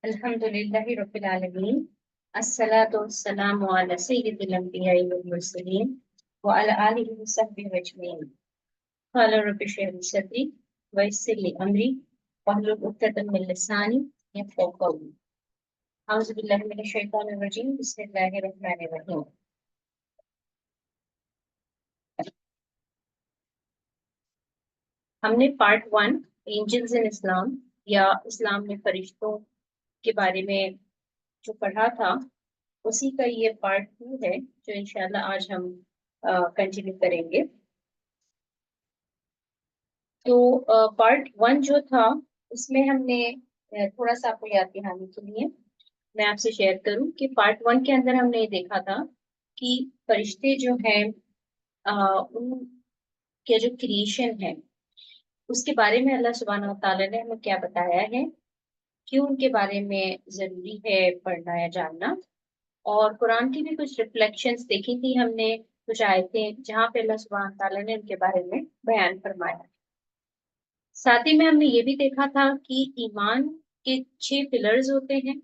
अल्हम्दुलिल्लाहि रब्बिल आलमीन अस्सलातु वस्सलामु अला सय्यिदिल अंबिया'i वल मुरसलीन व अला आलिहि व सहबिहि अजमईन। क़ाला रब्बि इश्रह लि सदरी व यस्सिर लि अमरी वहलुल उक़दतम मिन लिसानी यफ़क़हू क़ौली। अऊज़ु बिल्लाहि मिनश शैतानिर रजीम बिस्मिल्लाहिर रहमानिर रहीम। हमने पार्ट 1 एंजल्स इन इस्लाम या इस्लाम में फरिश्तों के बारे में जो पढ़ा था, उसी का ये पार्ट 2 है जो इंशाल्लाह आज हम कंटिन्यू करेंगे। तो पार्ट 1 जो था उसमें हमने थोड़ा सा आपको याद दिलाने के लिए मैं आपसे शेयर करूं कि पार्ट 1 के अंदर हमने ये देखा था कि फरिश्ते जो हैं उनके जो क्रिएशन है उसके बारे में अल्लाह सुब्हानहू व तआला ने हमें क्या बताया है, क्यों उनके बारे में जरूरी है पढ़ना या जानना। और कुरान की भी कुछ रिफ्लेक्शंस देखी थी हमने, कुछ आयतें जहाँ पे अल्लाह सुब्हानहू व तआला ने उनके बारे में बयान फरमाया। साथ ही में हमने ये भी देखा था कि ईमान के 6 पिलर्स होते हैं,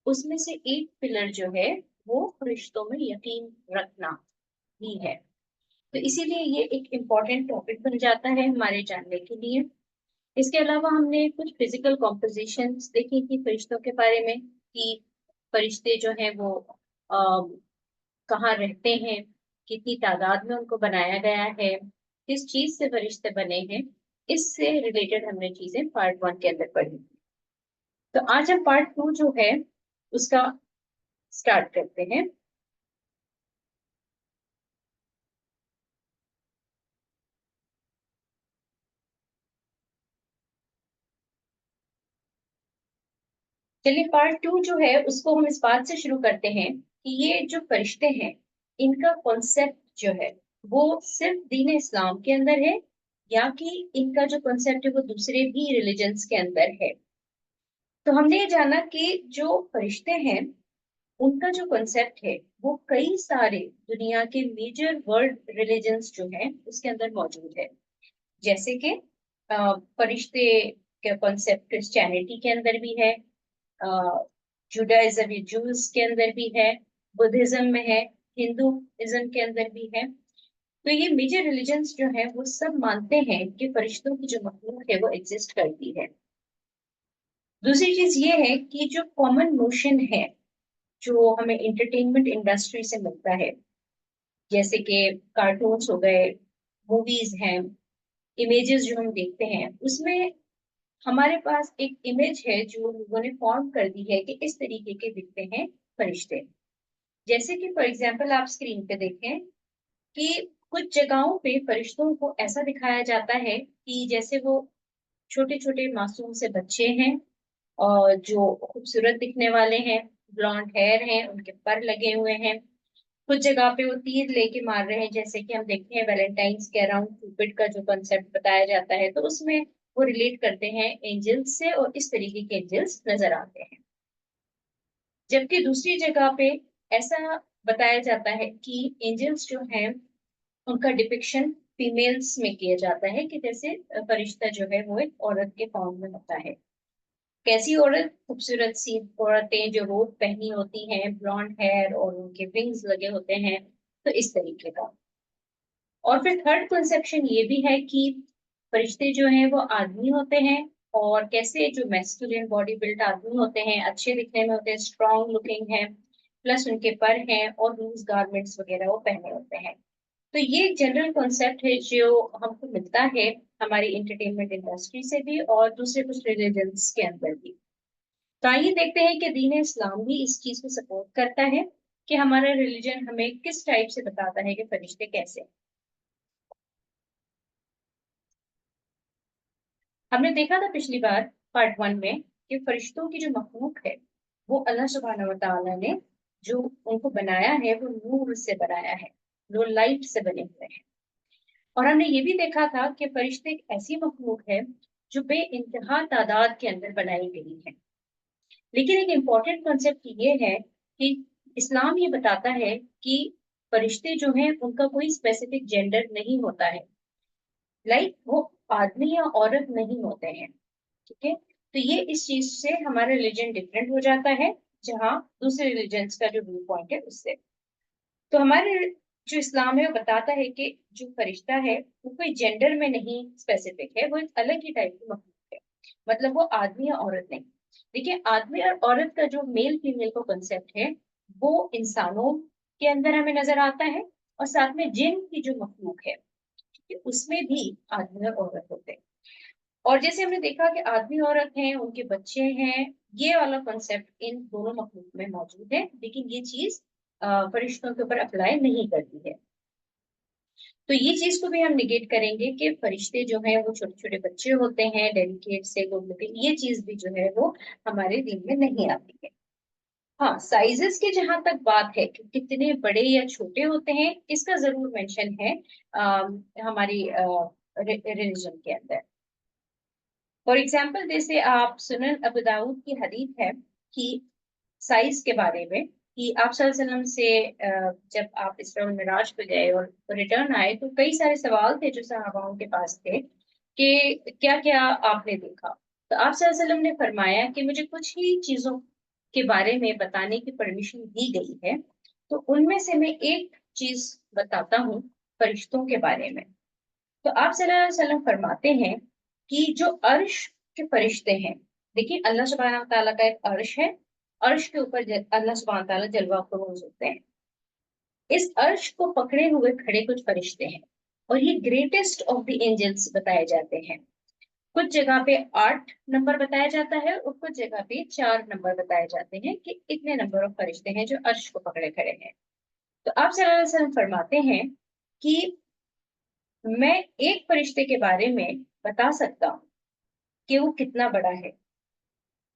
उसमें से एक पिलर जो है वो फरिश्तों में यकीन रखना ही है। तो इसीलिए ये एक इम्पोर्टेंट टॉपिक बन जाता है हमारे जानने के लिए। इसके अलावा हमने कुछ फिजिकल कॉम्पोजिशंस देखी थी फरिश्तों के बारे में कि फरिश्ते जो हैं वो कहाँ रहते हैं, कितनी तादाद में उनको बनाया गया है, किस चीज से फरिश्ते बने हैं, इससे रिलेटेड हमने चीजें पार्ट 1 के अंदर पढ़ी। तो आज हम पार्ट 2 जो है उसका स्टार्ट करते हैं। चलिए पार्ट 2 जो है उसको हम इस बात से शुरू करते हैं कि ये जो फरिश्ते हैं इनका कॉन्सेप्ट जो है वो सिर्फ दीन इस्लाम के अंदर है या कि इनका जो कॉन्सेप्ट है वो दूसरे भी रिलीजन्स के अंदर है। तो हमने ये जाना कि जो फरिश्ते हैं उनका जो कॉन्सेप्ट है वो कई सारे दुनिया के मेजर वर्ल्ड रिलीजन्स जो हैं उसके अंदर मौजूद है। जैसे कि फरिश्ते का कॉन्सेप्ट क्रिश्चियनिटी के अंदर भी है, जुडाइज्म जूस के अंदर भी है, बुद्धिज्म में है, हिंदुइज्म के अंदर भी है। तो ये मेजर रिलीजन्स जो है वो सब मानते हैं कि फरिश्तों की जो मखलूक है वो एग्जिस्ट करती है। दूसरी चीज ये है कि जो कॉमन नोशन है जो हमें एंटरटेनमेंट इंडस्ट्री से मिलता है, जैसे कि कार्टून्स हो गए, मूवीज हैं, इमेजेस जो हम देखते हैं, उसमें हमारे पास एक इमेज है जो लोगों ने फॉर्म कर दी है कि इस तरीके के दिखते हैं फरिश्ते। जैसे कि फॉर एग्जांपल आप स्क्रीन पे देखें कि कुछ जगहों पे फरिश्तों को ऐसा दिखाया जाता है कि जैसे वो छोटे छोटे मासूम से बच्चे हैं और जो खूबसूरत दिखने वाले हैं, ब्लॉन्ड हेयर हैं, उनके पर लगे हुए हैं। कुछ जगह पे वो तीर लेके मार रहे हैं, जैसे कि हम देखते हैं वैलेंटाइंस के अराउंड क्यूपिड का जो कंसेप्ट बताया जाता है, तो उसमें वो रिलेट करते हैं एंजल्स से और इस तरीके के एंजल्स नजर आते हैं। जबकि दूसरी जगह पे ऐसा बताया जाता है कि एंजल्स जो हैं उनका डिपिक्शन फीमेल्स में किया जाता है कि जैसे फरिश्ता जो है वो एक औरत के फॉर्म में होता है। कैसी औरत? खूबसूरत सी औरतें जो रोब पहनी होती हैं, ब्लॉन्ड हेयर और उनके विंग्स लगे होते हैं, तो इस तरीके का। और फिर थर्ड कंसेप्शन ये भी है कि फरिश्ते जो हैं वो आदमी होते हैं, और कैसे जो मैस्कुलिन बॉडी बिल्ड आदमी होते हैं, अच्छे दिखने में होते हैं, स्ट्रॉन्ग लुकिंग है, प्लस उनके पर हैं और लूज गारमेंट्स वगैरह वो पहने होते हैं। तो ये एक जनरल कॉन्सेप्ट है जो हमको मिलता है हमारी एंटरटेनमेंट इंडस्ट्री से भी और दूसरे कुछ रिलीजन्स के अंदर भी। तो आइए देखते हैं कि दीन इस्लाम भी इस चीज को सपोर्ट करता है कि हमारा रिलीजन हमें किस टाइप से बताता है कि फरिश्ते कैसे हैं। हमने देखा था पिछली बार पार्ट 1 में कि फरिश्तों की जो मखलूक है वो अल्लाह सुब्हानहू व तआला ने जो उनको बनाया है वो नूर से बनाया है, वो लाइट से बने हुए हैं। और हमने ये भी देखा था कि फरिश्ते एक ऐसी मखलूक है जो बे इंतहा तादाद के अंदर बनाई गई है। लेकिन एक इम्पॉर्टेंट कॉन्सेप्ट ये है कि इस्लाम ये बताता है कि फरिश्ते जो हैं उनका कोई स्पेसिफिक जेंडर नहीं होता है, लाइक वो आदमी या औरत नहीं होते हैं, ठीक है। तो ये इस चीज से हमारा रिलीजन डिफरेंट हो जाता है, जहाँ दूसरे रिलीजन्स का जो व्यू पॉइंट है उससे। तो हमारे जो इस्लाम है वो बताता है कि जो फरिश्ता है वो कोई जेंडर में नहीं स्पेसिफिक है, वो एक अलग ही टाइप की मखलूक है। मतलब वो आदमी या औरत नहीं। देखिए, आदमी और औरत का जो मेल फीमेल का कंसेप्ट है वो इंसानों के अंदर हमें नजर आता है, और साथ में जिन की जो मखलूक है, ठीक है, उसमें भी आदमी और औरत होते हैं। और जैसे हमने देखा कि आदमी औरत हैं, उनके बच्चे हैं, ये वाला कॉन्सेप्ट इन दोनों मखलूक में मौजूद है, लेकिन ये चीज फरिश्तों के ऊपर अप्लाई नहीं करती है। तो ये चीज को भी हम निगेट करेंगे कि फरिश्ते जो हैं वो छोटे छोटे बच्चे होते हैं, डेलिकेट से गुड लुकिंग, ये चीज भी जो है वो हमारे दिन में नहीं आती है। हाँ, साइजेस की जहां तक बात है कि कितने बड़े या छोटे होते हैं, इसका जरूर मेंशन है हमारी रिलीजन के अंदर। फॉर एग्जाम्पल, जैसे आप सुनन अबू दाऊद की हदीस है कि साइज के बारे में, कि आप सल्लल्लाहु अलैहि वसल्लम से जब आप इसरा और मिराज पे गए और रिटर्न आए, तो कई सारे सवाल थे जो सहाबाओं के पास थे कि क्या क्या आपने देखा। तो आप सल्लल्लाहु अलैहि वसल्लम ने फरमाया कि मुझे कुछ ही चीजों के बारे में बताने की परमिशन दी गई है, तो उनमें से मैं एक चीज बताता हूँ फरिश्तों के बारे में। तो आप सल्लल्लाहु अलैहि वसल्लम फरमाते हैं कि जो अर्श के फरिश्ते हैं, देखिए अल्लाह सुब्हानहू व तआला का एक अर्श है, अर्श के ऊपर अल्लाह सुब्हानहू व तआला जलवा फरोज होते हैं। इस अर्श को पकड़े हुए खड़े कुछ फरिश्ते हैं, और ये ग्रेटेस्ट ऑफ द एंजल्स बताए जाते हैं। कुछ जगह पे 8 नंबर बताया जाता है, और कुछ जगह पे 4 नंबर बताए जाते हैं कि इतने नंबर ऑफ फरिश्ते हैं जो अर्श को पकड़े खड़े हैं। तो आप सल्लल्लाहु अलैहि वसल्लम फरमाते हैं कि मैं एक फरिश्ते के बारे में बता सकता हूँ कि वो कितना बड़ा है,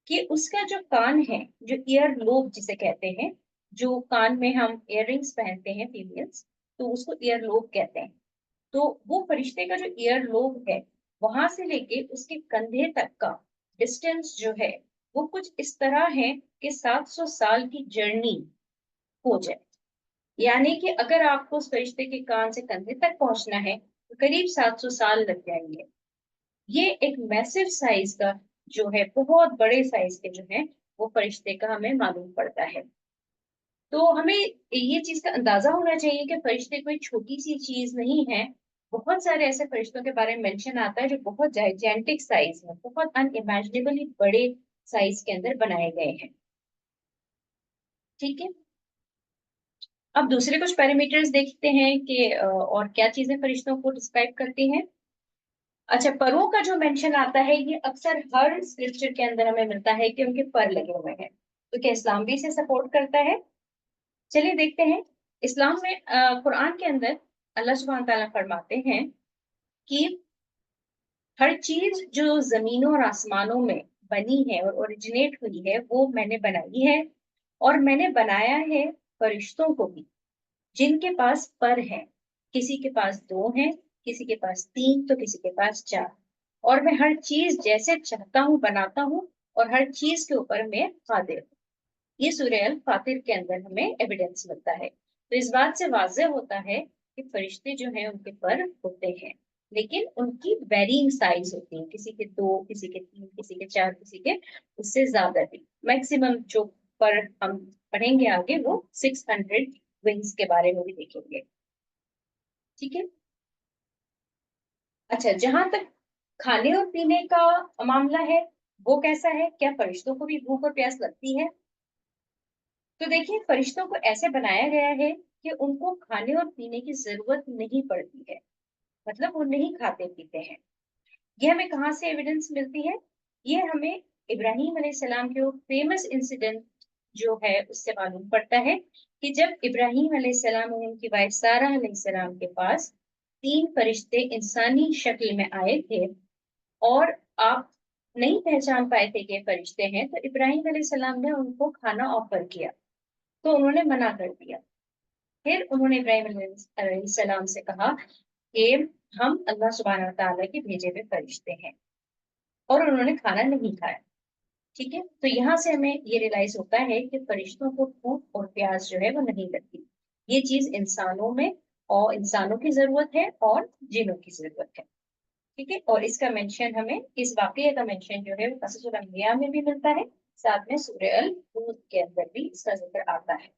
कि उसका जो कान है, जो ईयर लोब जिसे कहते हैं, जो कान में हम इयररिंग्स पहनते हैं फीमेल्स, तो उसको ईयर लोब कहते हैं। तो वो फरिश्ते का जो ईयर लोब है, वहां से लेके उसके कंधे तक का डिस्टेंस जो है वो कुछ इस तरह है कि 700 साल की जर्नी हो जाए। यानी कि अगर आपको उस फरिश्ते के कान से कंधे तक पहुंचना है तो करीब 700 साल लग जाएंगे। ये एक मैसिव साइज का जो है, बहुत बड़े साइज के जो है वो फरिश्ते का हमें मालूम पड़ता है। तो हमें ये चीज का अंदाजा होना चाहिए कि फरिश्ते कोई छोटी सी चीज नहीं है। बहुत सारे ऐसे फरिश्तों के बारे में मेंशन आता है जो बहुत जाइजेंटिक साइज में, बहुत अनइमेजिनेबली बड़े साइज के अंदर बनाए गए हैं। ठीक है, अब दूसरे कुछ पैरामीटर्स देखते हैं कि और क्या चीजें फरिश्तों को डिस्क्राइब करती हैं। अच्छा, परों का जो मेंशन आता है, ये अक्सर हर स्क्रिप्चर के अंदर हमें मिलता है कि उनके पर लगे हुए हैं। तो क्या इस्लाम भी इसे सपोर्ट करता है? चलिए देखते हैं। इस्लाम में कुरान के अंदर अल्लाह सुब्हानहू तआला फरमाते हैं कि हर चीज जो जमीनों और आसमानों में बनी है और ओरिजिनेट हुई है वो मैंने बनाई है, और मैंने बनाया है फरिश्तों को भी, जिनके पास पर है। किसी के पास 2 हैं, किसी के पास 3, तो किसी के पास 4। और मैं हर चीज जैसे चाहता हूँ बनाता हूँ, और हर चीज के ऊपर मैं कादिर हूँ। ये सूरह अल फातिर के अंदर हमें एविडेंस मिलता है। तो इस बात से वाज़ेह होता है कि फरिश्ते जो हैं उनके पर होते हैं, लेकिन उनकी वेरिंग साइज होती है, किसी के 2, किसी के 3, किसी के 4, किसी के उससे ज्यादा भी। मैक्सिमम जो पर हम पढ़ेंगे आगे वो 600 विंग्स के बारे में भी देखेंगे। ठीक है। अच्छा, जहां तक खाने और पीने का मामला है, वो कैसा है? क्या फरिश्तों को भी भूख और प्यास लगती है? तो देखिए, फरिश्तों को ऐसे बनाया गया है कि उनको खाने और पीने की जरूरत नहीं पड़ती है। मतलब वो नहीं खाते पीते हैं। ये हमें कहाँ से एविडेंस मिलती है? ये हमें इब्राहिम अलैहिस्सलाम के वो फेमस इंसिडेंट जो है उससे मालूम पड़ता है कि जब इब्राहिम अलैहिस्सलाम और उनकी वाइफ सारा अलैहिस्सलाम के पास 3 फरिश्ते इंसानी शक्ल में आए थे, और आप नहीं पहचान पाए थे कि ये फरिश्ते हैं, तो इब्राहिम अलैहिस्सलाम ने उनको खाना ऑफर किया, तो उन्होंने मना कर दिया। फिर उन्होंने इब्राहिम अलैहिस्सलाम से कहा कि हम अल्लाह सुब्हानहू व तआला के भेजे हुए फरिश्ते हैं, और उन्होंने खाना नहीं खाया। ठीक है, तो यहाँ से हमें ये रियलाइज होता है कि फरिश्तों को भूख और प्यास जो है वो नहीं लगती। ये चीज इंसानों में और इंसानों की जरूरत है और जिनों की जरूरत है। ठीक है। और इसका मेंशन हमें, इस वाकये का मेंशन जो है वो क़ससुल अंबिया में भी मिलता है, साथ में सूरह अल हूद के अंदर भी इसका जिक्र आता है।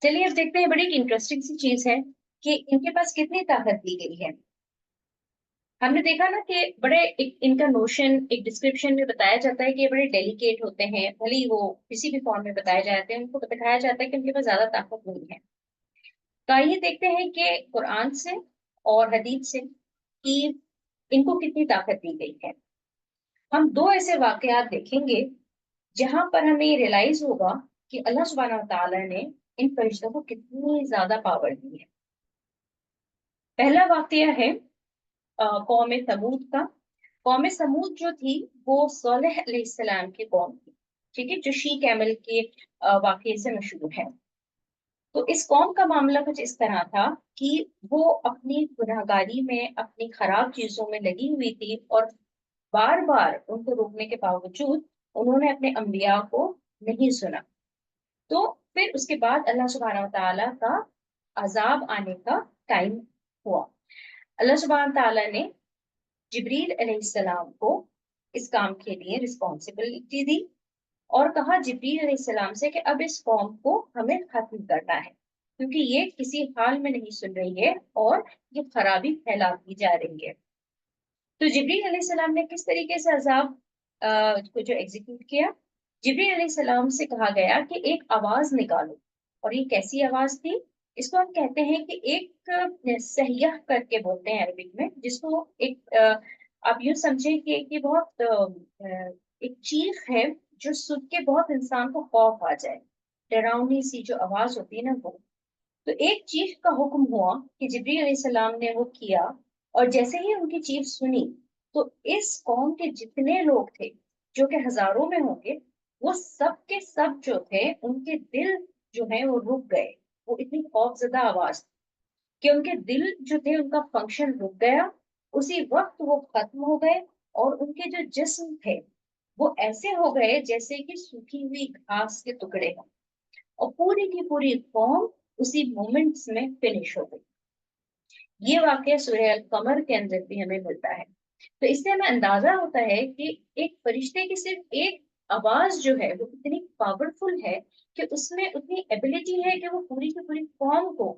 चलिए अब देखते हैं, बड़ी इंटरेस्टिंग सी चीज है कि इनके पास कितनी ताकत दी गई है। हमने देखा ना कि इनका नोशन एक डिस्क्रिप्शन में बताया जाता है कि ये बड़े डेलिकेट होते हैं, भले ही वो किसी भी फॉर्म में बताए जाते हैं, उनको दिखाया जाता है कि उनके पास ज्यादा ताकत नहीं है। तो आइए देखते हैं कि कुरान से और हदीस से कि इनको कितनी ताकत दी गई है। हम दो ऐसे वाकयात देखेंगे जहां पर हमें ये रियलाइज होगा कि अल्लाह सुब्हानहू व तआला ने इन फरिश्तों को कितनी ज्यादा पावर दी है। पहला वाकया है कौम समूद का। कौम समूद जो थी वो सोलह अलैहिस्सलाम की कौम थी, ठीक है, जो शी कैमल के वाकये से मशहूर है। तो इस कौम का मामला कुछ इस तरह था कि वो अपनी गुनाहगारी में, अपनी खराब चीजों में लगी हुई थी, और बार बार उनको रोकने के बावजूद उन्होंने अपने अंबिया को नहीं सुना। तो फिर उसके बाद अल्लाह सुब्हानहू व तआला का अजाब आने का टाइम हुआ। अल्लाह सुब्हानहू व तआला ने जिब्रील अलैहिस्सलाम को इस काम के लिए रिस्पॉन्सिबिलिटी दी और कहा जिब्रील अलैहिस्सलाम से कि अब इस कौम को हमें खत्म करना है, क्योंकि ये किसी हाल में नहीं सुन रही है और ये खराबी फैलाती जा रही है। तो जिब्रील अलैहिस्सलाम ने किस तरीके से अजाब को जो एग्जीक्यूट किया, जिब्रील अलैहिस्सलाम से कहा गया कि एक आवाज निकालो। और ये कैसी आवाज थी? इसको हम कहते हैं कि एक सहिया करके बोलते हैं अरबिक में, जिसको एक आप यूं समझे कि ये बहुत एक चीख है जो सुन के बहुत इंसान को खौफ आ जाए, डरावनी सी जो आवाज होती है ना वो। तो एक चीफ का हुक्म हुआ कि जिब्रील अलैहिस्सलाम ने वो किया, और जैसे ही उनकी चीफ सुनी तो इस कौम के जितने लोग थे, जो कि हजारों में होंगे, वो सब के सब जो थे उनके दिल जो है वो रुक गए। वो इतनी खौफजदा आवाज कि उनके दिल जो थे उनका फंक्शन रुक गया, उसी वक्त वो खत्म हो गए। और उनके जो जिस्म थे वो ऐसे हो गए जैसे कि सूखी हुई घास के टुकड़े हों, और पूरी की पूरी कौम उसी मोमेंट्स में फिनिश हो गई। ये वाकया सूरह अल कमर के अंदर भी हमें मिलता है। तो इससे हमें अंदाजा होता है कि एक फरिश्ते की सिर्फ एक आवाज जो है वो इतनी पावरफुल है कि उसमें उतनी एबिलिटी है कि वो पूरी की पूरी कौम को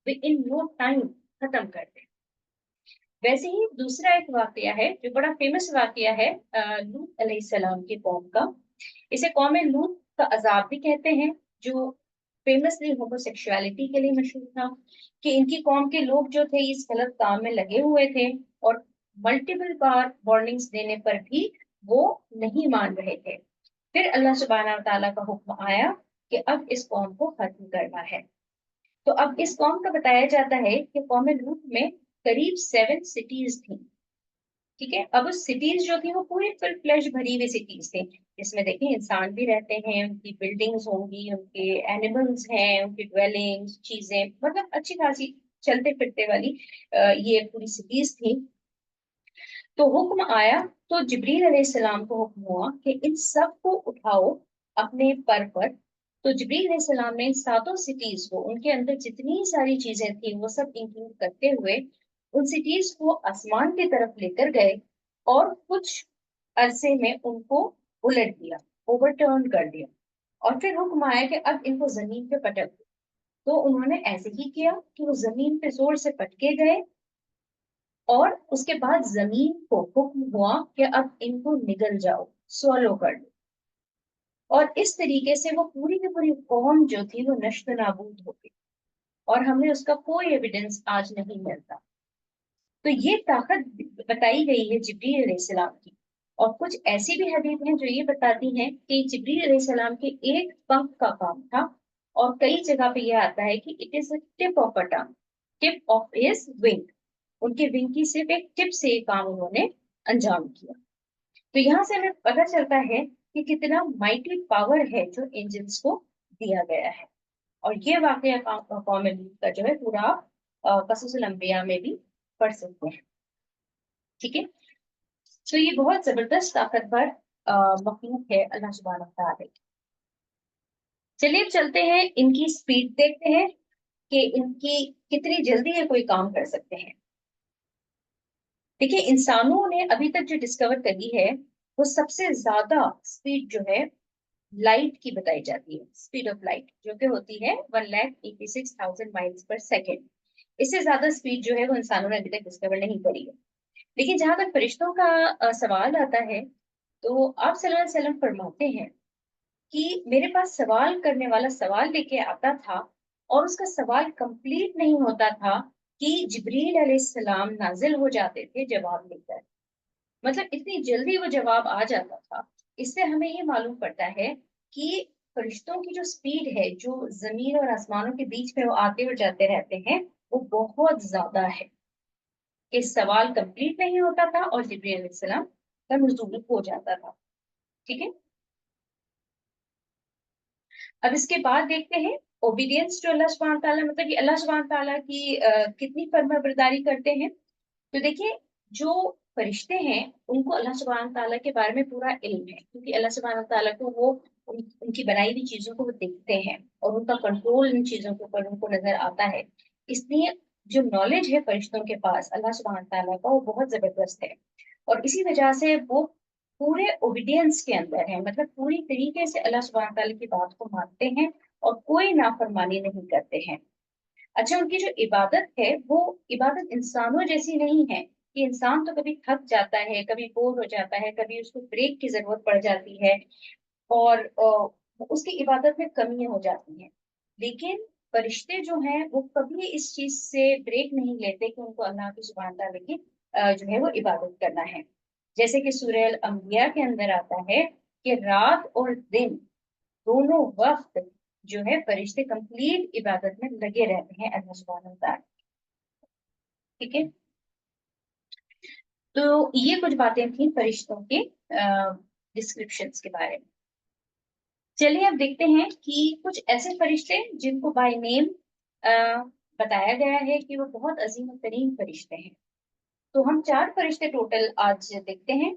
इन नो टाइम खत्म कर दे। वैसे ही दूसरा एक वाकया है जो बड़ा फेमस वाकया है लूत अलैहिस्सलाम की कौम का। इसे कौम लूत का अजाब भी कहते हैं, जो फेमसली होमोसेक्सुअलिटी के लिए मशहूर था। कि इनकी कौम के लोग जो थे इस गलत काम में लगे हुए थे, और मल्टीपल बार वार्निंग्स देने पर भी वो नहीं मान रहे थे। फिर अल्लाह सुब्हानहू व तआला का हुक्म आया कि अब इस कौम को खत्म करना है। तो अब इस कौम का बताया जाता है कि कौम लूत में करीब 7 सिटीज थी। ठीक है, अब उस सिटीज जो थी वो पूरी फुल फ्लैश भरी हुई सिटीज थी, जिसमें देखिए इंसान भी रहते हैं, उनकी बिल्डिंग्स होंगी, उनके एनिमल्स हैं, उनकी ड्वेलिंग्स, चीजें, मतलब अच्छी खासी चलते फिरते वाली ये पूरी सिटीज थी। तो हुक्म आया, तो जिब्रील अलैहिस्सलाम को हुक्म हुआ कि इन सब को उठाओ अपने पर। तो जिब्रील अलैहिस्सलाम ने इन सातों सिटीज को, उनके अंदर जितनी सारी चीजें थी वो सब इंक्लूड करते हुए उन सिटीज को आसमान की तरफ लेकर गए, और कुछ अरसे में उनको उलट दिया, ओवरटर्न कर दिया। और फिर हुक्म आया कि अब इनको जमीन पे पटक दो। तो उन्होंने ऐसे ही किया कि वो जमीन पे जोर से पटके गए, और उसके बाद जमीन को हुक्म हुआ कि अब इनको निगल जाओ, swallow कर लो। और इस तरीके से वो पूरी की पूरी कौम जो थी वो नष्ट नाबूद हो गई, और हमें उसका कोई एविडेंस आज नहीं मिलता। तो ये ताकत बताई गई है जिब्रील अलैहिस्सलाम की। और कुछ ऐसी भी हदीस हैं जो ये बताती हैं कि जिब्रील अलैहिस्सलाम के एक पंख का काम था, और कई जगह पे ये आता है कि it is tip of a tongue, tip of his wing. उनके विंग की सिर्फ एक टिप से ये काम उन्होंने अंजाम किया। तो यहाँ से हमें पता चलता है कि कितना माइटी पावर है जो एंजल्स को दिया गया है। और ये वाकया कौम लूत का जो है पूरा क़ससुल अंबिया में भी पढ़ सकते हैं। ठीक है, तो ये बहुत जबरदस्त ताकतवर मखलूक है अल्लाह सुब्हानहू व तआला की। चलिए चलते हैं, इनकी स्पीड देखते हैं कि इनकी कितनी जल्दी ये कोई काम कर सकते हैं। देखिए, इंसानों ने अभी तक जो डिस्कवर करी है वो सबसे ज्यादा स्पीड जो है लाइट की बताई जाती है, स्पीड ऑफ लाइट, जो कि होती है 1,86,000 माइल्स पर सेकेंड। इससे ज्यादा स्पीड जो है वो इंसानों ने अभी तक डिस्कवर नहीं करी है। लेकिन जहां तक फरिश्तों का सवाल आता है, तो आप सल्लल्लाहु अलैहि वसल्लम फरमाते हैं कि मेरे पास सवाल करने वाला सवाल लेके आता था और उसका सवाल कंप्लीट नहीं होता था कि जिब्रील अलैहिस्सलाम नाजिल हो जाते थे जवाब लेकर। मतलब इतनी जल्दी वो जवाब आ जाता था। इससे हमें ये मालूम पड़ता है कि फरिश्तों की जो स्पीड है, जो जमीन और आसमानों के बीच में वो आते और जाते रहते हैं, वो बहुत ज्यादा है। कि सवाल कंप्लीट नहीं होता था और जिब्रील अलैहिस्सलाम का नुज़ूल हो जाता था। ठीक है। अब इसके बाद देखते हैं ओबीडियंस टू अल्लाह सुब्हान ताला, मतलब कि अल्लाह सुब्हान ताला की कितनी फर्माबरदारी करते हैं। तो देखिए, जो फरिश्ते हैं उनको अल्लाह सुब्हान ताला के बारे में पूरा इल्म है, क्योंकि अल्लाह सुब्हान ताला को वो उनकी बनाई हुई चीजों को वो देखते हैं और उनका कंट्रोल इन चीजों के ऊपर उनको नजर आता है। इसलिए जो नॉलेज है फरिश्तों के पास अल्लाह सुब्हान ताला का, वो बहुत जबरदस्त है। और इसी वजह से वो पूरे ओबीडियंस के अंदर है, मतलब पूरी तरीके से अल्लाह सुब्हान ताला की बात को मानते हैं और कोई नाफरमानी नहीं करते हैं। अच्छा, उनकी जो इबादत है वो इबादत इंसानों जैसी नहीं है कि इंसान तो कभी थक जाता है, कभी बोर हो जाता है, कभी उसको ब्रेक की जरूरत पड़ जाती है और उसकी इबादत में कमियां हो जाती हैं। लेकिन फरिश्ते जो हैं वो कभी इस चीज से ब्रेक नहीं लेते कि उनको अल्लाह की सुब्हान तआला की जो है वो इबादत करना है। जैसे कि सूरह अल अंबिया के अंदर आता है कि रात और दिन दोनों वक्त जो है फरिश्ते कंप्लीट इबादत में लगे रहते हैं अल्लाह सुब्हानहू व तआला। ठीक है। तो ये कुछ बातें थी फरिश्तों के डिस्क्रिप्शंस के बारे में। चलिए अब देखते हैं कि कुछ ऐसे फरिश्ते जिनको बाय नेम बताया गया है कि वो बहुत अजीम तरीन फरिश्ते हैं। तो हम 4 फरिश्ते टोटल आज देखते हैं।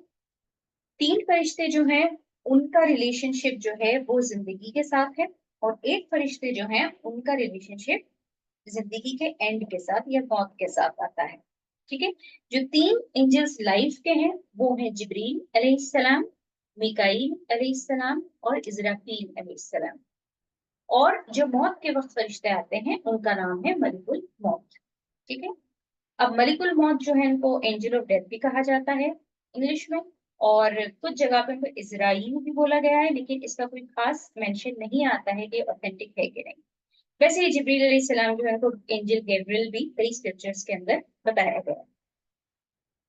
3 फरिश्ते जो हैं उनका रिलेशनशिप जो है वो जिंदगी के साथ है, और एक फरिश्ते जो हैं उनका रिलेशनशिप जिंदगी के एंड के साथ या मौत के साथ आता है। ठीक है। जो 3 एंजल्स लाइफ के हैं वो हैं जिब्रील अलैहिस्सलाम, मिकाईल अलैहिस्सलाम और इजराफील अलैहिस्सलाम। और जो मौत के वक्त फरिश्ते आते हैं उनका नाम है मलिकुल मौत। ठीक है। अब मलिकुल मौत जो है इनको एंजल ऑफ डेथ भी कहा जाता है इंग्लिश में, और कुछ जगह पे इनको इजराइल भी बोला गया है, लेकिन इसका कोई खास मेंशन नहीं आता है कि ऑथेंटिक है कि नहीं। वैसे ही जिब्रील अलैहिस्सलाम जो है उनको एंजल गैब्रियल भी कई स्क्रिप्चर्स के अंदर बताया गया है।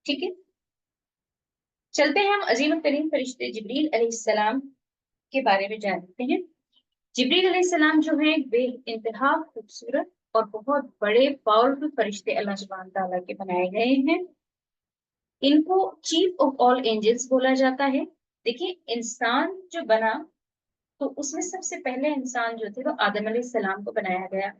ठीक है। चलते हैं हम अजीम तरीन फरिश्ते जिब्रील अलैहिस्सलाम के बारे में जानते हैं। जिब्रील अलैहिस्सलाम जो है बे इंतहा खूबसूरत और बहुत बड़े पावरफुल फरिश्ते अल्लाह सुब्हान तआला के बनाए गए हैं। इनको चीफ ऑफ ऑल एंजल्स बोला जाता है। देखिए, इंसान जो बना तो उसमें सबसे पहले इंसान जो थे वो आदम अलैहिस्सलाम को बनाया गया।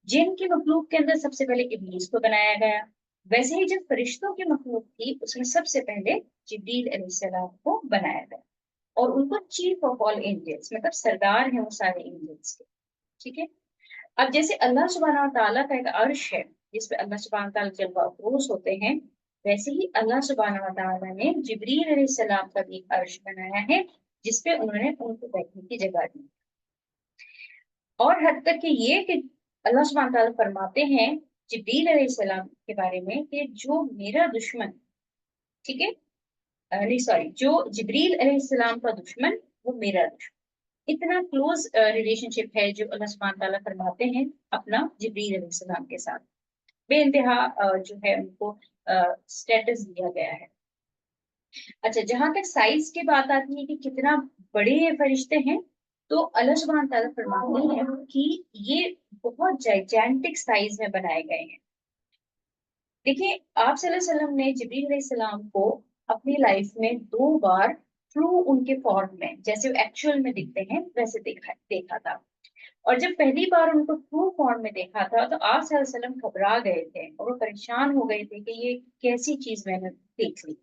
जिन की मखलूक के अंदर सबसे पहले इब्लीस को बनाया गया। वैसे ही जब फरिश्तों की मखलूक थी उसमें सबसे पहले जिब्रील अलैहिस्सलाम को बनाया गया, और उनको चीफ ऑफ ऑल एंजल्स, मतलब सरदार हैं वो सारे एंजल्स के। ठीक है। अब जैसे अल्लाह सुब्हानहू व तआला का एक अर्श है जिसपे अल्लाह सुब्हानहू व तआला जल्वा अफरोज होते हैं, वैसे ही अल्लाह सुब्हानहू व तआला ने जिब्रील अलैहिस्सलाम का भी एक अर्श बनाया है जिसपे उन्होंने उनको बैठने की जगह दी। और हद तक कि ये कि अल्लाह सुब्हानहू व तआला फरमाते हैं जिब्रील अलैहिस्सलाम के बारे में कि जो मेरा दुश्मन, ठीक है, नहीं सॉरी, जो जिब्रील अलैहिस्सलाम का दुश्मन वो मेरा दुश्मन। इतना क्लोज रिलेशनशिप है जो अल्लाह सुब्हानहू व तआला फरमाते हैं अपना जिब्रील अलैहिस्सलाम के साथ। बेइंतहा जो है उनको स्टेटस दिया गया है। अच्छा, जहां तक साइज की बात आती है कि कितना बड़े ये फरिश्ते हैं, तो अल्लाह सुब्हानहू व तआला फरमाते हैं कि ये बहुत जाइजेंटिक साइज में बनाए गए हैं। देखिए, आप सल्लल्लाहु अलैहि वसल्लम ने जिब्रील अलैहिस्सलाम को अपनी लाइफ में 2 बार थ्रू उनके फॉर्म में, जैसे वो एक्चुअल में दिखते हैं वैसे देखा था। और जब पहली बार उनको ट्रू फॉर्म में देखा था तो आप सल्लल्लाहु अलैहि वसल्लम घबरा गए थे और वो परेशान हो गए थे कि ये कैसी चीज मैंने देख ली।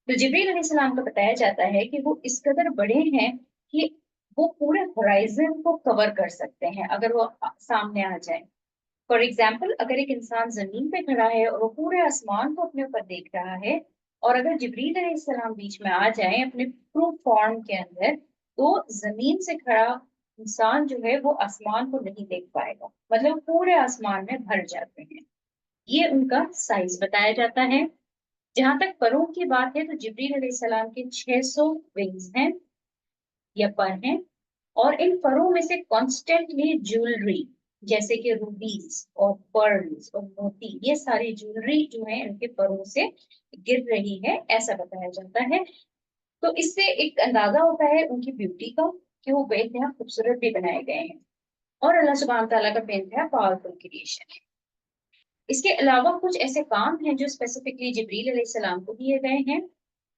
तो जिब्रील अलैहिस्सलाम को बताया जाता है कि वो इस कदर बड़े हैं कि वो पूरे होराइजन को कवर कर सकते हैं अगर वो सामने आ जाए। फॉर एग्जाम्पल अगर एक इंसान जमीन पे खड़ा है और वो पूरे आसमान को अपने ऊपर देख रहा है, और अगर जिब्रील अलैहिस्सलाम बीच में आ जाए अपने ट्रू फॉर्म के अंदर, तो जमीन से खड़ा इंसान जो है वो आसमान को नहीं देख पाएगा, मतलब पूरे आसमान में भर जाते हैं। ये उनका साइज बताया जाता है। जहां तक परों की बात है तो जिब्रील अलैहिस्सलाम के 600 विंग्स हैं या पर हैं, और इन परों में से कॉन्स्टेंटली ज्वेलरी जैसे कि रूबीज और पर्ल्स और मोती, ये सारी ज्वेलरी जो है इनके परों से गिर रही है, ऐसा बताया जाता है। तो इससे एक अंदाजा होता है उनकी ब्यूटी का, कि वो बेहद खूबसूरत भी बनाए गए हैं, और अल्लाह सुब्हान तआला का बेहद पावरफुल क्रिएशन है। इसके अलावा कुछ ऐसे काम हैं जो स्पेसिफिकली जिब्रील अलैहिस्सलाम को दिए गए हैं।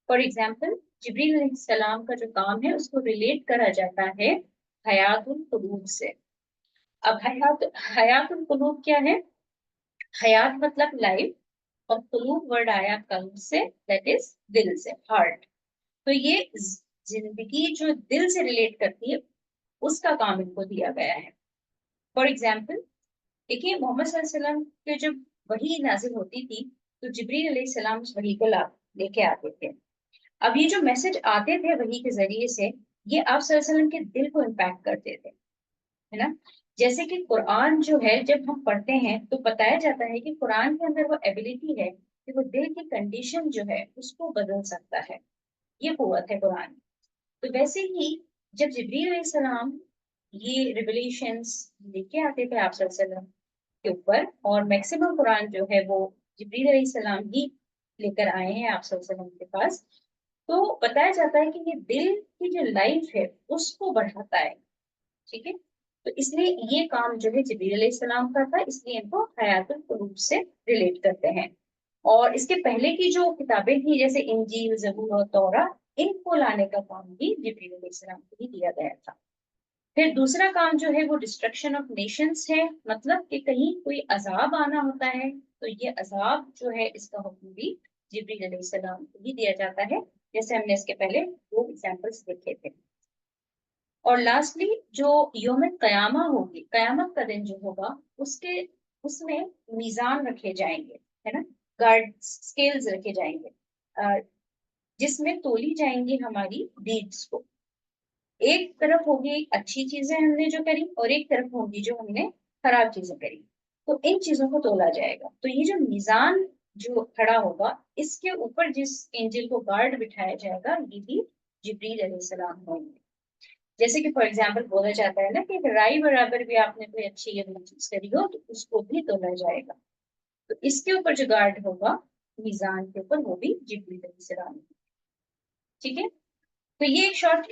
फॉर एग्जाम्पल जिब्रील अलैहिस्सलाम का जो काम है उसको रिलेट करा जाता है हयातुल कुलूब से। अब हयातुल कुलूब क्या है? हयात मतलब लाइफ, और कुलूब वर्ड आया कल्ब से, दैट इज दिल से, हार्ट। तो ये जिंदगी जो दिल से रिलेट करती है उसका काम इनको दिया गया है। फॉर एग्जाम्पल देखिए, मोहम्मद सल्लल्लाहु अलैहि वसल्लम के जब वही नाजिल होती थी तो जिब्रील अलैहिस्सलाम उस वही को लेके आते थे। अब ये जो मैसेज आते थे वही के जरिए से, ये आप सल्लल्लाहु अलैहि वसल्लम के दिल को इम्पैक्ट करते थे, है ना। जैसे कि कुरान जो है जब हम पढ़ते हैं तो बताया जाता है कि कुरान के अंदर वो एबिलिटी है कि वो दिल की कंडीशन जो है उसको बदल सकता है, ये कुव्वत है कुरान। तो वैसे ही जब जिब्रील अलैहिस्सलाम ये रिवलेशंस लेके आते थे आप सल्लल्लाहु अलैहि वसल्लम के ऊपर, और मैक्सिमम कुरान जो है वो जिब्रील अलैहिस्सलाम ही लेकर आए हैं आप सल्लल्लाहु अलैहि वसल्लम के पास, तो बताया जाता है कि ये दिल की जो लाइफ है उसको बढ़ाता है, ठीक है। तो इसलिए ये काम जो है जिब्रील अलैहिस्सलाम का था, इसलिए इनको हयातुल कुलूब से रिलेट करते हैं। और इसके पहले की जो किताबें थी जैसे इंजील, जबूर और तौरा, इनको लाने का काम भी जिब्रील अलैहिस्सलाम को ही दिया गया था। फिर दूसरा काम जो है वो डिस्ट्रक्शन ऑफ नेशंस है, मतलब कि कहीं कोई अजाब आना होता है तो ये अजाब जो है इसका हुक्म भी जिब्रील अलैहिस्सलाम को ही दिया जाता है, जैसे हमने इसके पहले दो एग्जांपल्स देखे थे। और लास्टली जो यौम कयामा होगी, कयामत का दिन जो होगा, उसके उसमें मीजान रखे जाएंगे, है ना, गार्ड स्केल्स रखे जाएंगे, जिसमें तोली जाएंगी हमारी डीड्स को। एक तरफ होगी अच्छी चीजें हमने जो करी, और एक तरफ होगी जो हमने खराब चीजें करी, तो इन चीजों को तोला जाएगा। तो ये जो मीजान जो खड़ा होगा, इसके ऊपर जिस एंजल को गार्ड बिठाया जाएगा, ये भी जिब्रील अलैहिस्सलाम होंगे। जैसे कि फॉर एग्जाम्पल बोला जाता है ना कि राई बराबर भी आपने कोई अच्छी या बुरी चीज करी हो तो उसको भी तोला जाएगा, तो इसके ऊपर जो गार्ड होगा मीजान के ऊपर, वो भी जिब्रील अलैहिस्सलाम, ठीक है। तो ये एक शॉर्ट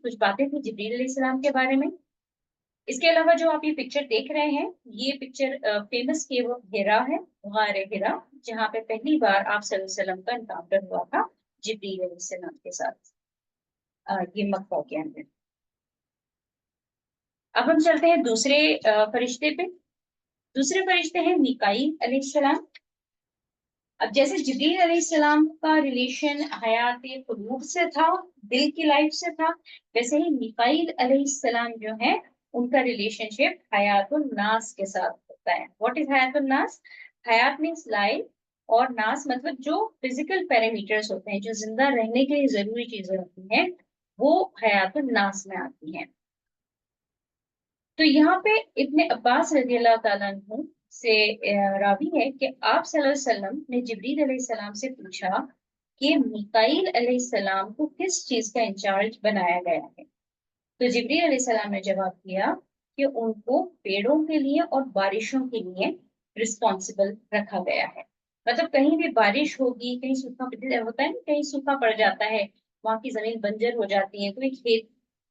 कुछ बातें थी जिब्रील अलैहिस्सलाम के बारे में। इसके अलावा जो आप ये पिक्चर देख रहे हैं, ये पिक्चर फेमस केव ऑफ हिरा है, गार हिरा, जहाँ पे पहली बार आप सल्लल्लाहु अलैहि वसल्लम का एनकाउंटर हुआ था जिब्रील अलैहिस्सलाम के साथ, ये मक्का के अंदर। अब हम चलते हैं दूसरे फरिश्ते पे। दूसरे फरिश्ते हैं मीकाईल अलैहिस्सलाम। अब जैसे जिब्रील अलैहिस्सलाम का रिलेशन हयात कुलूब से था, दिल की लाइफ से था, वैसे ही मीकाईल अलैहिस्सलाम जो है उनका रिलेशनशिप हयातुन नास के साथ होता है। व्हाट इज हयातुन नास? हयात मीन्स लाइफ, और नास मतलब जो फिजिकल पैरामीटर्स होते हैं, जो जिंदा रहने के लिए जरूरी चीजें होती हैं, वो हयातुन नास में आती हैं। तो यहाँ पे इब्ने अब्बास रज़ियल्लाहु ताला अन्हु से रावी है कि आप सल्लल्लाहु अलैहि वसल्लम ने जिब्रील अलैहिस्सलाम से पूछा कि मीकाईल अलैहिस्सलाम को किस चीज का इंचार्ज बनाया गया है। तो जिब्रील अलैहिस्सलाम ने जवाब दिया कि उनको पेड़ों के लिए और बारिशों के लिए रिस्पॉन्सिबल रखा गया है। मतलब कहीं भी बारिश होगी, कहीं सूखा होता है ना, कहीं सूखा पड़ जाता है, वहां की जमीन बंजर हो जाती है, कोई खेत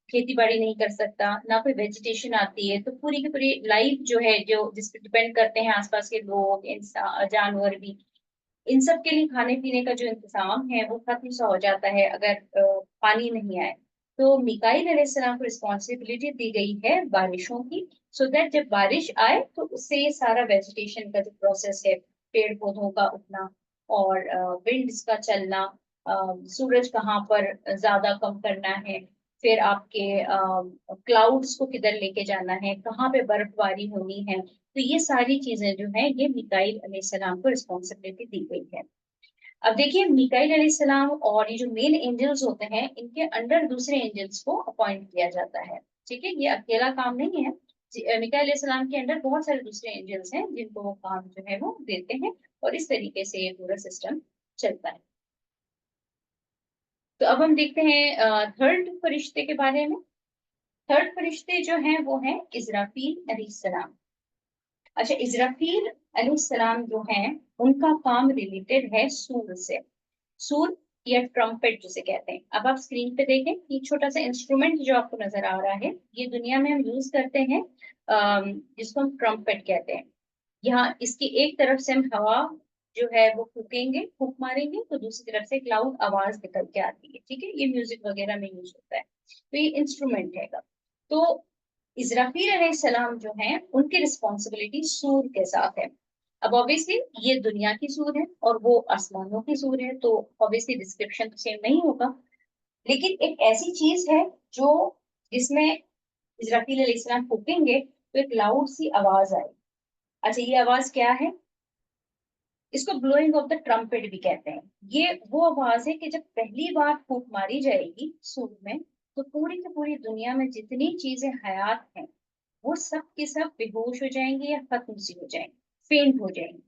खेती बाड़ी नहीं कर सकता, ना कोई वेजिटेशन आती है, तो पूरी की पूरी लाइफ जो है, जो जिस पे डिपेंड करते हैं आसपास के लोग, इंसान, जानवर भी, इन सब के लिए खाने पीने का जो इंतजाम है वो खत्म सा हो जाता है अगर पानी नहीं आए। तो मिकाईल अलैहिस्सलाम को रिस्पॉन्सिबिलिटी दी गई है बारिशों की, सो दैट जब बारिश आए तो उससे ये सारा वेजिटेशन का जो प्रोसेस है, पेड़ पौधों का उगना और विंड्स का चलना, सूरज कहाँ पर ज्यादा कम करना है, پھر آپ کے کلاؤڈس کو کدھر لے کے جانا ہے، کہاں پہ برف باری ہونی ہے، تو یہ ساری چیزیں جو ہیں یہ میکائیل علیہ السلام کو رسپانسبلٹی دی گئی ہے۔ اب دیکھیے میکائیل علیہ السلام اور یہ جو مین اینجلز ہوتے ہیں ان کے انڈر دوسرے اینجلز کو اپوائنٹ کیا جاتا ہے، ٹھیک ہے، یہ اکیلا کام نہیں ہے۔ میکائیل علیہ السلام کے انڈر بہت سارے دوسرے اینجلز ہیں جن کو وہ کام جو ہے وہ دیتے ہیں، اور اس طریقے سے یہ پورا سسٹم چلتا ہے۔ تو اب ہم دیکھتے ہیں تھرڈ فرشتے کے بارے میں۔ تھرڈ فرشتے جو ہیں وہ ہیں اسرافیل علیہ السلام۔ اچھا، اسرافیل علیہ السلام جو ہیں ان کا کام ریلیٹڈ ہے سور سے، سور یا ٹرمپٹ جسے کہتے ہیں۔ اب آپ اسکرین پہ دیکھیں، یہ چھوٹا سا انسٹرومنٹ جو آپ کو نظر آ رہا ہے یہ دنیا میں ہم یوز کرتے ہیں، جس کو ہم ٹرمپٹ کہتے ہیں۔ یہاں اس کی ایک طرف سے ہم ہوا جو ہے وہ پھونکیں گے، پھونک ماریں گے تو دوسری طرف سے کلاؤڈ آواز نکل کے آتی ہے، ٹھیک ہے، یہ میوزک وغیرہ میں یوز ہوتا ہے، تو یہ انسٹرومنٹ ہے گا۔ تو اسرافیل علیہ السلام جو ہیں ان کی رسپانسبلٹی سور کے ساتھ ہے۔ اب obviously یہ دنیا کی سور ہے اور وہ آسمانوں کی سور ہے، تو obviously ڈسکرپشن تو سیم نہیں ہوگا، لیکن ایک ایسی چیز ہے جو جس میں اسرافیل علیہ السلام پھونکیں گے تو ایک لاؤڈ سی آواز آئے۔ اچھا، یہ آواز کیا ہے؟ اس کو بلوئنگ آف دا ٹرمپٹ بھی کہتے ہیں۔ یہ وہ آواز ہے کہ جب پہلی بار پھونک ماری جائے گی سور میں تو پوری کی پوری دنیا میں جتنی چیزیں حیات ہیں وہ سب کے سب بے ہوش ہو جائیں گے یا ختم سی ہو جائیں گے، فینٹ ہو جائیں گے،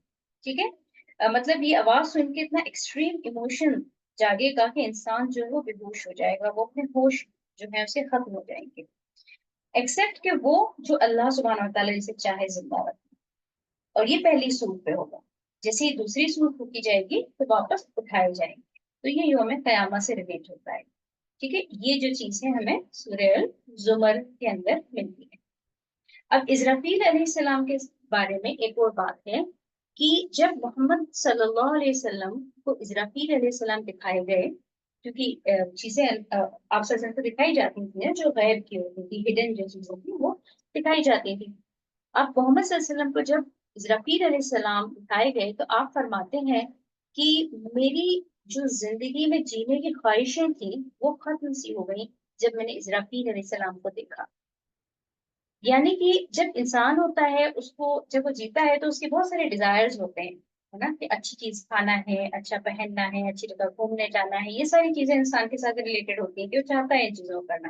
ٹھیک ہے۔ مطلب یہ آواز سن کے اتنا ایکسٹریم ایموشن جاگے گا کہ انسان جو ہے وہ بے ہوش ہو جائے گا، وہ اپنے ہوش جو ہے اسے ختم ہو جائیں گے، ایکسپٹ کہ وہ جو اللہ سبحانہ و تعالیٰ جسے چاہے زندہ رکھے۔ اور یہ پہلی سور پہ ہوگا، جیسے ہی دوسری سور پھونکی جائے گی تو واپس اٹھائے جائیں گے، تو یہ یوم قیامت سے ریلیٹ ہوتا ہے، ٹھیک ہے۔ یہ جو چیزیں ہمیں سورہ الزمر کے اندر ملتی ہیں۔ اب اسرافیل علیہ السلام کے بارے میں ایک اور بات ہے کہ جب محمد صلی اللہ علیہ وسلم کو اسرافیل علیہ السلام دکھائے گئے، کیونکہ چیزیں آپ سے تو دکھائی جاتی تھیں جو غیر کی ہوتی تھی، ہڈن جو چیزیں تھیں وہ دکھائی جاتی تھی۔ اب محمد صلی اللہ علیہ وسلم کو جب اسرافیل علیہ السلام اٹھائے گئے تو آپ فرماتے ہیں کہ میری جو زندگی میں جینے کی خواہشیں تھیں وہ ختم سی ہو گئی جب میں نے اسرافیل علیہ السلام کو دیکھا۔ یعنی کہ جب انسان ہوتا ہے اس کو جب وہ جیتا ہے تو اس کے بہت سارے ڈیزائرز ہوتے ہیں، ہے نا، کہ اچھی چیز کھانا ہے، اچھا پہننا ہے، اچھی جگہ گھومنے جانا ہے، یہ ساری چیزیں انسان کے ساتھ ریلیٹڈ ہوتی ہیں کہ وہ چاہتا ہے ان چیزوں کو کرنا۔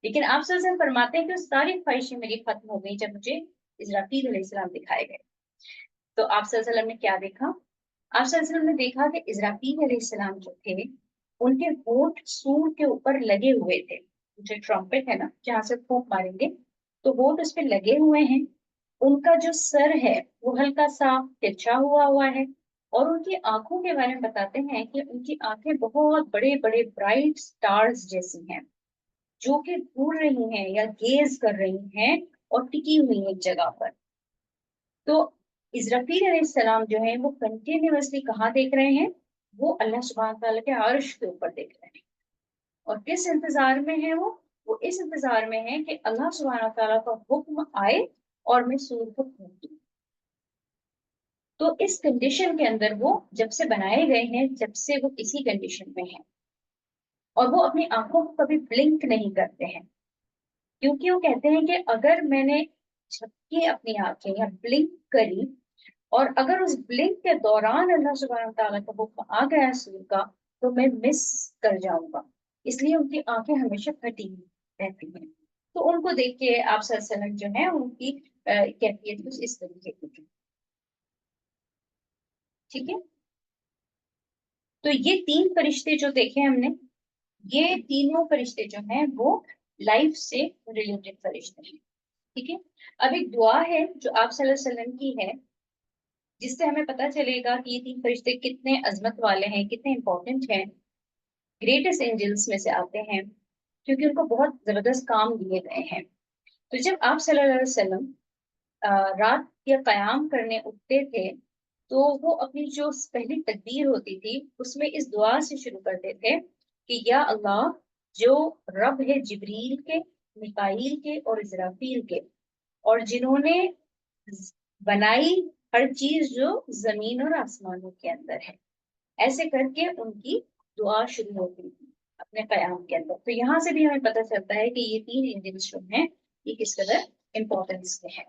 لیکن آپ صلی اللہ علیہ وسلم فرماتے ہیں کہ ساری خواہشیں میری ختم ہو گئی جب مجھے اسرافیل علیہ السلام دکھائے گئے۔ تو آپ صلی اللہ علیہ وسلم نے کیا دیکھا؟ آپ صلی اللہ علیہ وسلم نے دیکھا کہ اسرافیل علیہ السلام جو تھے ان کے ہونٹ سور کے اوپر لگے ہوئے تھے، جو ٹرمپٹ ہے نا جہاں سے پھونک ماریں گے تو ہونٹ اس پہ لگے ہوئے ہیں۔ ان کا جو سر ہے وہ ہلکا سا ترچھا ہوا ہے، اور ان کی آنکھوں کے بارے میں بتاتے ہیں کہ ان کی آنکھیں بہت بڑے بڑے برائٹ سٹارز جیسی ہیں جو کہ گھور رہی ہیں یا گیز کر رہی ہیں اور ٹکی ہوئی ہیں ایک جگہ پر۔ تو اسرافیل علیہ السلام جو ہیں وہ کنٹینیوسلی کہاں دیکھ رہے ہیں؟ وہ اللہ سبحانہ تعالیٰ کے عرش کے اوپر دیکھ رہے ہیں، اور کس انتظار میں ہے وہ اس انتظار میں ہے کہ اللہ سبحانہ تعالیٰ کا حکم آئے اور میں سور کو پھونک دوں۔ تو اس کنڈیشن کے اندر وہ جب سے بنائے گئے ہیں جب سے وہ اسی کنڈیشن میں ہیں، اور وہ اپنی آنکھوں کو کبھی بلنک نہیں کرتے ہیں، کیونکہ وہ کہتے ہیں کہ اگر میں نے جھپکی اپنی آنکھیں یا بلنک کری اور اگر اس بلنک کے دوران اللہ سبحانہ تعالیٰ کا حکم آ گیا سور کا تو میں مس کر جاؤں گا، اس لیے ان کی آنکھیں ہمیشہ پھٹی رہتی ہیں۔ تو ان کو دیکھ کے آپ صلی اللہ علیہ وسلم جو ہے ان کی کیفیت کچھ اس طریقے کی تھی، ٹھیک ہے۔ تو یہ تین فرشتے جو دیکھے ہم نے، یہ تینوں فرشتے جو ہیں وہ لائف سے ریلیٹڈ فرشتے ہیں، ٹھیک ہے۔ اب ایک دعا ہے جو آپ صلی اللہ علیہ وسلم کی ہے جس سے ہمیں پتہ چلے گا کہ یہ تین فرشتے کتنے عظمت والے ہیں، کتنے امپورٹنٹ ہیں، گریٹسٹ اینجلس میں سے آتے ہیں، کیونکہ ان کو بہت زبردست کام دیے گئے ہیں۔ تو جب آپ صلی اللہ علیہ وسلم رات یا قیام کرنے اٹھتے تھے تو وہ اپنی جو پہلی تکبیر ہوتی تھی اس میں اس دعا سے شروع کرتے تھے کہ یا اللہ، جو رب ہے جبریل کے، میکائیل کے اور اسرافیل کے، اور جنہوں نے بنائی ہر چیز جو زمین اور آسمانوں کے اندر ہے، ایسے کر کے ان کی دعا شروع ہوتی تھی۔ अपने कयाम के अंदर। तो यहाँ से भी हमें पता चलता है कि ये 3 एंजल्स जो हैं ये किस कदर इंपॉर्टेंस के हैं।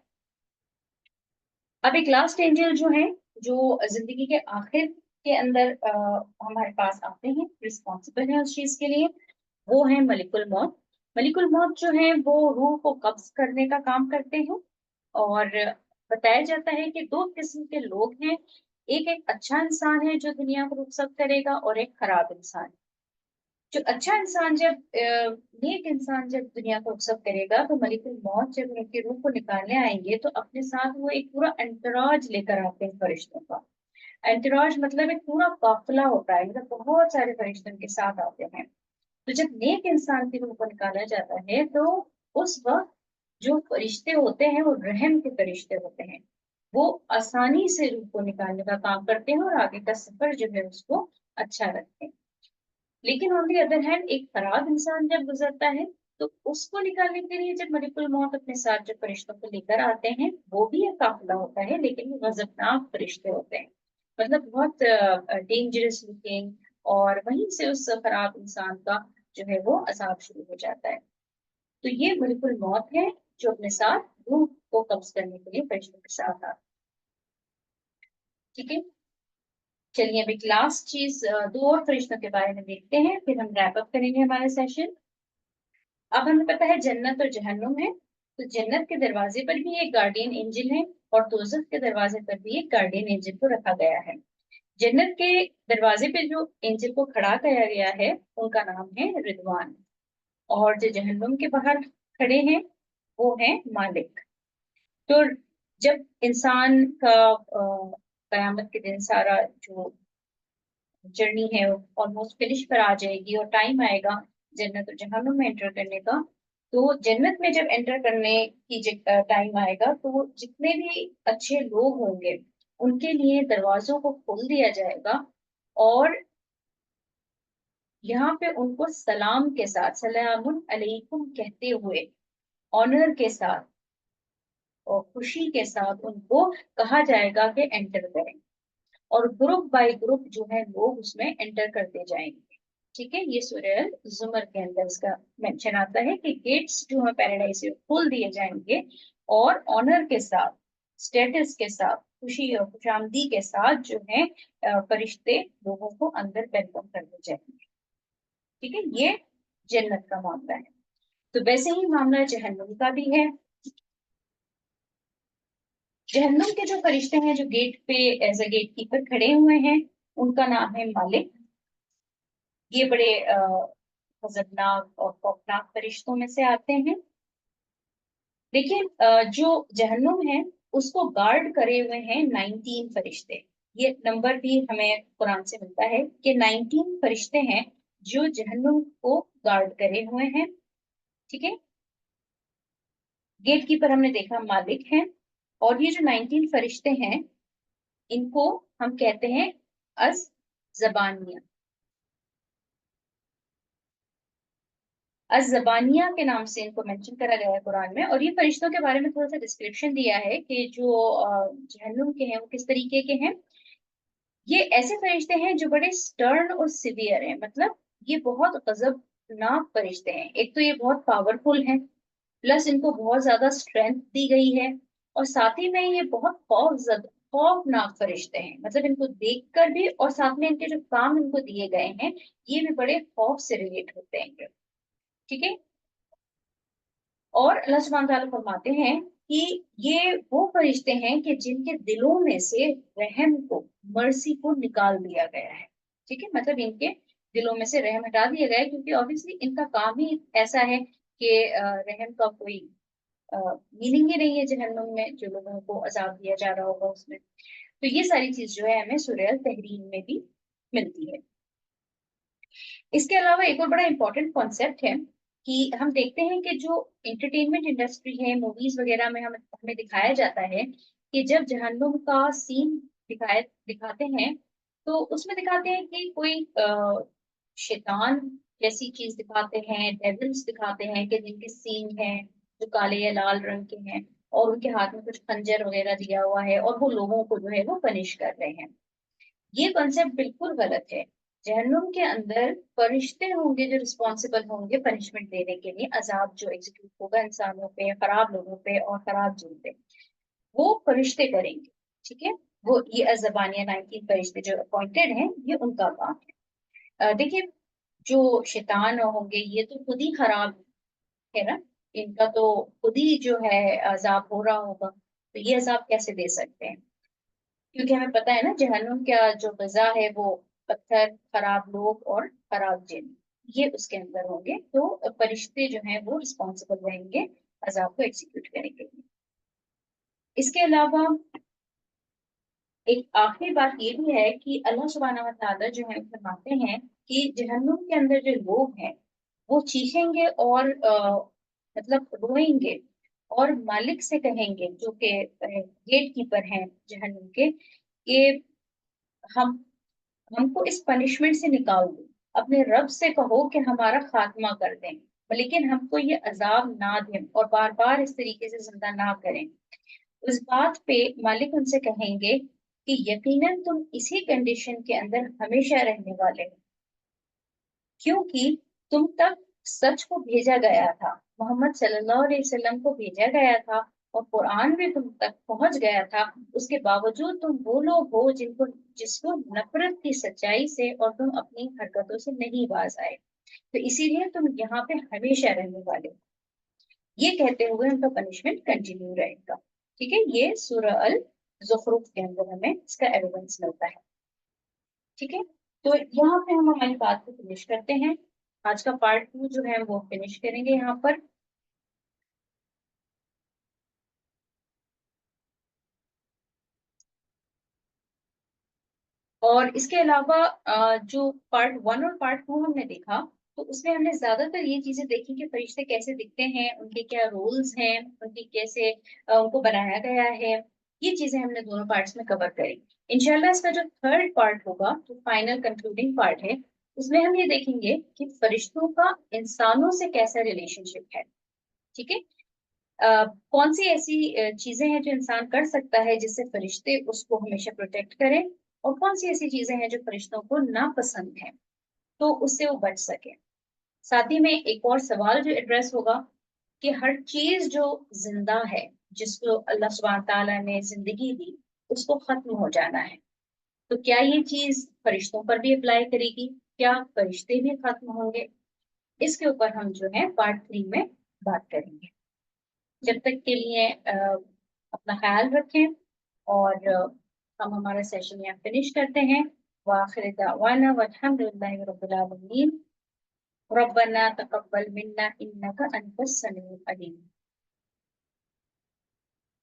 अब एक लास्ट एंजल जो है, जो जिंदगी के आखिर के अंदर हमारे पास आते हैं, रिस्पॉन्सिबल है उस चीज के लिए, वो है मलिकुल मौत। मलिकुल मौत जो है वो रूह को कब्ज करने का काम करते हैं। और बताया जाता है कि 2 किस्म के लोग हैं, एक अच्छा इंसान है जो दुनिया को रुखसत करेगा, और एक खराब इंसान। जो अच्छा इंसान जब नेक इंसान जब दुनिया को रुखसत करेगा, तो मलिकुल मौत जब उनकी रूह को निकालने आएंगे तो अपने साथ वो एक पूरा एंटराज लेकर आते हैं फरिश्तों का। एंटराज मतलब एक पूरा काफिला होता है, मतलब बहुत सारे फरिश्ते उनके साथ आते हैं। तो जब नेक इंसान की रूह को निकाला जाता है तो उस वक्त जो फरिश्ते होते हैं वो रहम के फरिश्ते होते हैं, वो आसानी से रूह को निकालने का काम करते हैं और आगे का सफर जो है उसको अच्छा रखते हैं। लेकिन ऑन दी अदर हैंड एक खराब इंसान जब गुजरता है तो उसको निकालने के लिए जब मलिकुल मौत अपने साथ जो फरिश्तों को लेकर आते हैं, वो भी एक काफिला होता है, लेकिन वो गजबनाक फरिश्ते होते हैं, मतलब बहुत डेंजरस लुकिंग। और वहीं से उस खराब इंसान का जो है वो अजाब शुरू हो जाता है। तो ये मलिकुल मौत है जो अपने साथ रूह को कब्ज करने के लिए फरिश्तों के साथ आता है। ठीक है, चलिए अब एक लास्ट चीज 2 और फरिश्तों के बारे में देखते हैं, फिर हम रैप अप करेंगे हमारा सेशन। अब हमें पता है जन्नत और जहन्नुम है, तो जन्नत के दरवाजे पर भी एक गार्डियन एंजल है, और दोजख के दरवाजे पर भी एक गार्डियन एंजल को रखा गया है। जन्नत के दरवाजे पे जो एंजल को खड़ा किया गया है उनका नाम है रिदवान, और जो जहन्नुम के बाहर खड़े हैं वो है मालिक। तो जब इंसान का कयामत के दिन सारा जो जर्नी है ऑलमोस्ट फिनिश पर आ जाएगी और टाइम आएगा जन्नत और जहन्नुम में एंटर करने का, तो जन्नत में जब एंटर करने की टाइम आएगा तो जितने भी अच्छे लोग होंगे उनके लिए दरवाजों को खोल दिया जाएगा, और यहाँ पे उनको सलाम के साथ, सलामुन अलैकुम कहते हुए, ऑनर के साथ और खुशी के साथ उनको कहा जाएगा कि एंटर करें। और ग्रुप बाय ग्रुप जो है लोग उसमें एंटर करते जाएंगे। ठीक है, ये सूरह जुमर के अंदर इसका मेंशन आता है कि गेट्स जो है पैराडाइज से खोल दिए जाएंगे, और ऑनर के साथ, स्टेटस के साथ, खुशी और खुशामदी के साथ जो है फरिश्ते लोगों को अंदर वेलकम करते जाएंगे। ठीक है, ये जन्नत का मामला है। तो वैसे ही मामला जहन्नुम का भी है। जहन्नुम के जो फरिश्ते हैं जो गेट पे एज अ गेट कीपर खड़े हुए हैं, उनका नाम है मालिक। ये बड़े खतरनाक और खौफनाक फरिश्तों में से आते हैं। लेकिन जो जहन्नुम है उसको गार्ड करे हुए हैं 19 फरिश्ते। ये नंबर भी हमें कुरान से मिलता है कि 19 फरिश्ते हैं जो जहन्नुम को गार्ड करे हुए हैं। ठीक है, गेट कीपर हमने देखा मालिक है, और ये जो 19 फरिश्ते हैं इनको हम कहते हैं अज जबानिया। अज़बानिया के नाम से इनको मेंशन करा गया है कुरान में। और ये फरिश्तों के बारे में थोड़ा सा डिस्क्रिप्शन दिया है कि जो जहन्नुम के हैं वो किस तरीके के हैं। ये ऐसे फरिश्ते हैं जो बड़े स्टर्न और सिवियर हैं, मतलब ये बहुत गजबनाक फरिश्ते हैं। एक तो ये बहुत पावरफुल हैं, प्लस इनको बहुत ज्यादा स्ट्रेंथ दी गई है, और साथ ही में ये बहुत खौफनाक फरिश्ते हैं, मतलब इनको देखकर भी, और साथ में इनके जो काम इनको दिए गए हैं ये भी बड़े खौफ से रिलेट होते हैं। ठीक है, और अल्लाह सुब्हानहू तआला फरमाते हैं कि ये वो फरिश्ते हैं कि जिनके दिलों में से रहम को, मर्सी को निकाल दिया गया है। ठीक है, मतलब इनके दिलों में से रहम हटा दिया गया है, क्योंकि ऑब्वियसली इनका काम ही ऐसा है कि रहम का कोई मीनिंग ही नहीं है जहन्नुम में जो लोगों को अजाब दिया जा रहा होगा उसमें। तो ये सारी चीज जो है हमें सूरह तहरीम में भी मिलती है। इसके अलावा एक और बड़ा इंपॉर्टेंट कॉन्सेप्ट है कि हम देखते हैं कि जो इंटरटेनमेंट इंडस्ट्री है, मूवीज वगैरह में हमें दिखाया जाता है कि जब जहन्नुम का सीन दिखाते हैं तो उसमें दिखाते हैं कि कोई शैतान जैसी चीज दिखाते हैं, डेविल्स दिखाते हैं कि जिनके सींग हैं जो काले या लाल रंग के हैं, और उनके हाथ में कुछ खंजर वगैरह दिया हुआ है, और वो लोगों को जो है वो पनिश कर रहे हैं। ये कॉन्सेप्ट बिल्कुल गलत है। जहन्नुम के अंदर फरिश्ते होंगे जो रिस्पॉन्सिबल होंगे पनिशमेंट देने के लिए, अजाब जो एग्जीक्यूट होगा इंसानों पे, खराब लोगों पे और खराब जिन पे, वो फरिश्ते करेंगे। ठीक है, वो ये अज़बानिया 19 फरिश्ते जो अपॉइंटेड हैं, ये उनका काम है। देखिए, जो शैतान होंगे ये तो खुद ही खराब है ना, इनका तो खुद ही जो है अजाब हो रहा होगा, तो ये अजाब कैसे दे सकते हैं? क्योंकि हमें पता है ना जहन्नुम का जो गजा है वो पत्थर, खराब लोग और खराब जिन, ये उसके अंदर होंगे। तो फरिश्ते जो हैं वो रिस्पॉन्सिबल रहेंगे अजाब को एग्जीक्यूट करने के लिए। इसके अलावा एक आखिरी बात ये भी है कि अल्लाह सुब्हानहू व तआला जो है फरमाते हैं कि जहन्नुम के अंदर जो लोग हैं वो चीखेंगे और मतलब रोएंगे और मालिक से कहेंगे, जो कि गेट कीपर हैं जहन्नुम के, कि हम हमको इस पनिशमेंट से निकाल दो, अपने रब से कहो कि हमारा खात्मा कर दें, लेकिन हमको ये अजाब ना दें और बार बार इस तरीके से जिंदा ना करें। उस बात पे मालिक उनसे कहेंगे कि यकीनन तुम इसी कंडीशन के अंदर हमेशा रहने वाले हो, क्योंकि तुम तक सच को भेजा गया था, मोहम्मद सल्लल्लाहु अलैहि वसल्लम को भेजा गया था और कुरान भी तुम तक पहुंच गया था। उसके बावजूद तुम वो लोग हो जिनको जिसको नफरत की सच्चाई से और तुम अपनी हरकतों से नहीं बाज आए, तो इसीलिए तुम यहाँ पे हमेशा रहने वाले हो। ये कहते हुए उनका पनिशमेंट कंटिन्यू रहेगा। ठीक है, ये सूरह अल ज़ुखरुफ के अंदर हमें इसका एविडेंस मिलता है। ठीक है, तो यहाँ पे हम हमारी बात को फिनिश करते हैं। आज का पार्ट 2 जो है वो फिनिश करेंगे यहाँ पर। और इसके अलावा जो पार्ट 1 और पार्ट 2 हमने देखा, तो उसमें हमने ज्यादातर ये चीजें देखी कि फरिश्ते कैसे दिखते हैं, उनके क्या रोल्स हैं, उनकी कैसे उनको बनाया गया है। ये चीजें हमने दोनों पार्ट्स में कवर करी। इंशाल्लाह इसका जो थर्ड पार्ट होगा, जो फाइनल कंक्लूडिंग पार्ट है, उसमें हम ये देखेंगे कि फरिश्तों का इंसानों से कैसा रिलेशनशिप है। ठीक है, कौन सी ऐसी चीजें हैं जो इंसान कर सकता है जिससे फरिश्ते उसको हमेशा प्रोटेक्ट करें, और कौन सी ऐसी चीजें हैं जो फरिश्तों को नापसंद है, तो उससे वो बच सके। साथ ही में एक और सवाल जो एड्रेस होगा कि हर चीज जो जिंदा है, जिसको अल्लाह सुब्हान ताला ने जिंदगी दी, उसको खत्म हो जाना है, तो क्या ये चीज फरिश्तों पर भी अप्लाई करेगी? क्या फरिश्ते भी खत्म होंगे? इसके ऊपर हम जो है पार्ट 3 में बात करेंगे। जब तक के लिए अपना ख्याल रखें, और हम हमारा सेशन यहाँ फिनिश करते हैं। वाखिर दावाना वल्हम्दुलिल्लाहि रब्बिल आलमीन। रब्बना तक़ब्बल मिन्ना इन्नका अंतस समीउल अलीम।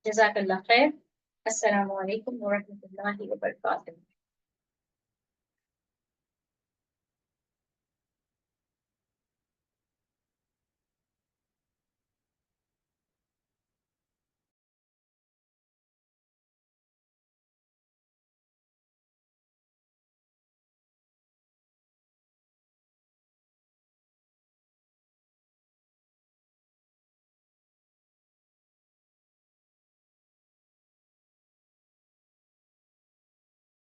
जज़ाकल्लाह खैर। अस्सलामु अलैकुम व रहमतुल्लाहि व बरकातुहू।